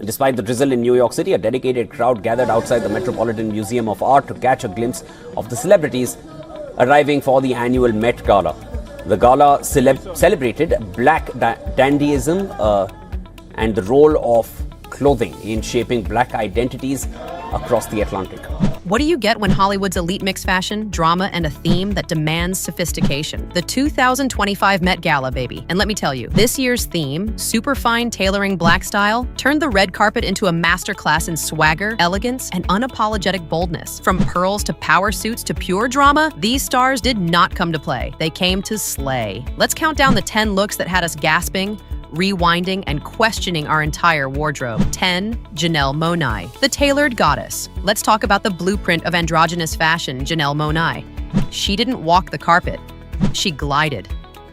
Despite the drizzle in New York City, a dedicated crowd gathered outside the Metropolitan Museum of Art to catch a glimpse of the celebrities arriving for the annual Met Gala. The gala celebrated black dandyism and the role of clothing in shaping black identities across the Atlantic. What do you get when Hollywood's elite mix fashion, drama, and a theme that demands sophistication? The 2025 Met Gala, baby. And let me tell you, this year's theme, Superfine Tailoring Black Style, turned the red carpet into a masterclass in swagger, elegance, and unapologetic boldness. From pearls to power suits to pure drama, these stars did not come to play. They came to slay. Let's count down the 10 looks that had us gasping, rewinding, and questioning our entire wardrobe. 10. Janelle Monáe, the tailored goddess. Let's talk about the blueprint of androgynous fashion, Janelle Monáe. She didn't walk the carpet, she glided.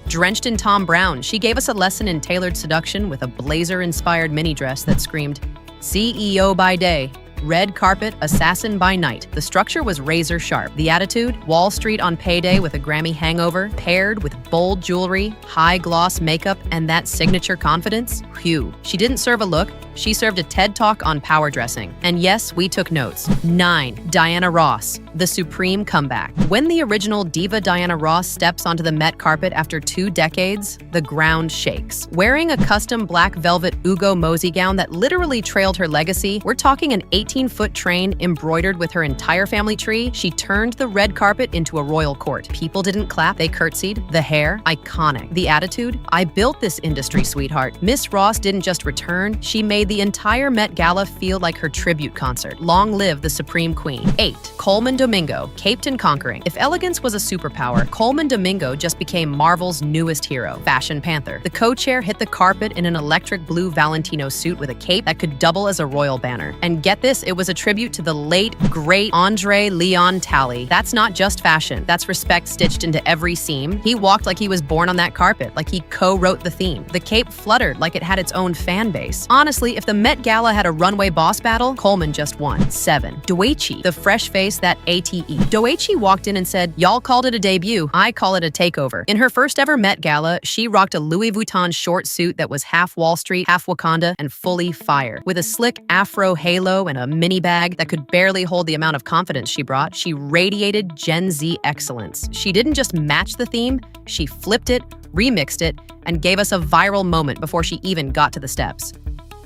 Drenched in Thom Browne, she gave us a lesson in tailored seduction with a blazer-inspired mini dress that screamed, CEO by day, red carpet assassin by night. The structure was razor sharp. The attitude, Wall Street on payday with a Grammy hangover, paired with bold jewelry, high gloss makeup, and that signature confidence. Phew. She didn't serve a look, she served a TED Talk on power dressing. And yes, we took notes. 9. Diana Ross, the supreme comeback. When the original diva Diana Ross steps onto the Met carpet after 2 decades, the ground shakes. Wearing a custom black velvet Ugo Mosey gown that literally trailed her legacy, we're talking an 18-foot train embroidered with her entire family tree, she turned the red carpet into a royal court. People didn't clap, they curtsied. The hair, iconic. The attitude, I built this industry, sweetheart. Miss Ross didn't just return, she made the entire Met Gala feel like her tribute concert. Long live the Supreme Queen. 8. Colman Domingo, caped and conquering. If elegance was a superpower, Colman Domingo just became Marvel's newest hero, Fashion Panther. The co-chair hit the carpet in an electric blue Valentino suit with a cape that could double as a royal banner. And get this, it was a tribute to the late, great André Leon Talley. That's not just fashion, that's respect stitched into every seam. He walked like he was born on that carpet, like he co-wrote the theme. The cape fluttered like it had its own fan base. Honestly, if the Met Gala had a runway boss battle, Colman just won. 7. Doechii, the fresh face that ATE. Doechii walked in and said, y'all called it a debut, I call it a takeover. In her first ever Met Gala, she rocked a Louis Vuitton short suit that was half Wall Street, half Wakanda, and fully fire. With a slick afro halo and a mini bag that could barely hold the amount of confidence she brought, she radiated Gen Z excellence. She didn't just match the theme, she flipped it, remixed it, and gave us a viral moment before she even got to the steps.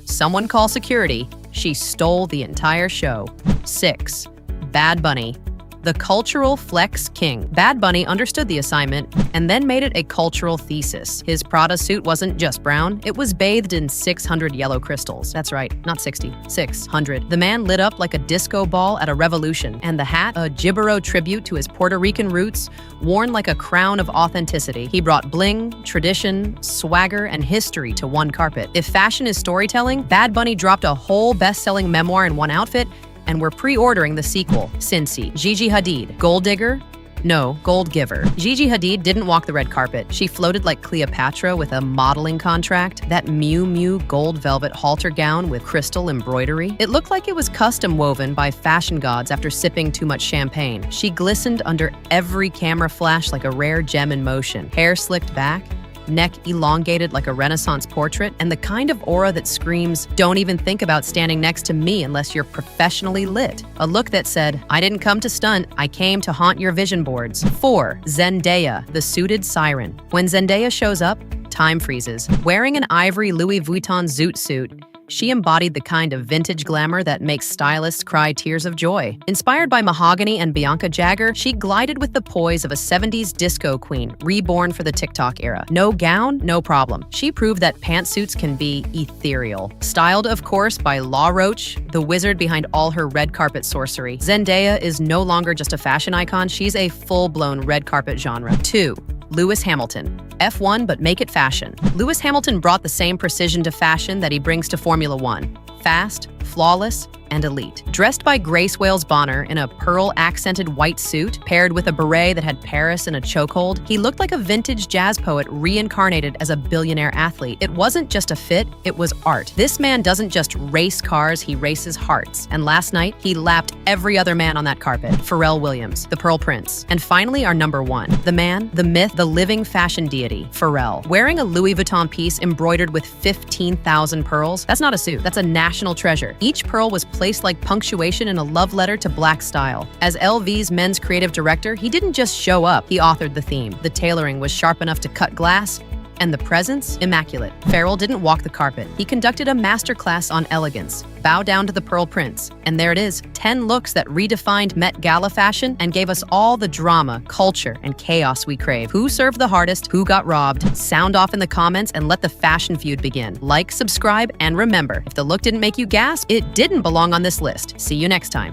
Someone call security. She stole the entire show. 6. Bad Bunny, the cultural flex king. Bad Bunny understood the assignment and then made it a cultural thesis. His Prada suit wasn't just brown, it was bathed in 600 yellow crystals. That's right, not 60, 600. The man lit up like a disco ball at a revolution, and the hat, a Gibero tribute to his Puerto Rican roots, worn like a crown of authenticity. He brought bling, tradition, swagger, and history to one carpet. If fashion is storytelling, Bad Bunny dropped a whole best-selling memoir in one outfit, and we're pre-ordering the sequel, Cincy. Gigi Hadid, gold digger? No, gold giver. Gigi Hadid didn't walk the red carpet. She floated like Cleopatra with a modeling contract, that Miu Miu gold velvet halter gown with crystal embroidery. It looked like it was custom woven by fashion gods after sipping too much champagne. She glistened under every camera flash like a rare gem in motion. Hair slicked back, neck elongated like a Renaissance portrait, and the kind of aura that screams, don't even think about standing next to me unless you're professionally lit. A look that said, I didn't come to stunt, I came to haunt your vision boards. 4. Zendaya, the suited siren. When Zendaya shows up, time freezes. Wearing an ivory Louis Vuitton zoot suit, she embodied the kind of vintage glamour that makes stylists cry tears of joy. Inspired by Mahogany and Bianca Jagger, she glided with the poise of a 70s disco queen, reborn for the TikTok era. No gown, no problem. She proved that pantsuits can be ethereal. Styled, of course, by La Roche, the wizard behind all her red carpet sorcery, Zendaya is no longer just a fashion icon, she's a full-blown red carpet genre. 2. Lewis Hamilton. F1, but make it fashion. Lewis Hamilton brought the same precision to fashion that he brings to Formula One. Fast, flawless, and elite. Dressed by Grace Wales Bonner in a pearl-accented white suit, paired with a beret that had Paris in a chokehold, he looked like a vintage jazz poet reincarnated as a billionaire athlete. It wasn't just a fit, it was art. This man doesn't just race cars, he races hearts. And last night, he lapped every other man on that carpet. Pharrell Williams, the Pearl Prince. And finally, our number one, the man, the myth, the living fashion deity, Pharrell. Wearing a Louis Vuitton piece embroidered with 15,000 pearls, that's not a suit, that's a national treasure. Each pearl was placed like punctuation in a love letter to Black style. As LV's men's creative director, he didn't just show up, he authored the theme. The tailoring was sharp enough to cut glass, and the presence, immaculate. Pharrell didn't walk the carpet. He conducted a masterclass on elegance. Bow down to the Pearl Prince. And there it is, 10 looks that redefined Met Gala fashion and gave us all the drama, culture, and chaos we crave. Who served the hardest? Who got robbed? Sound off in the comments and let the fashion feud begin. Like, subscribe, and remember, if the look didn't make you gasp, it didn't belong on this list. See you next time.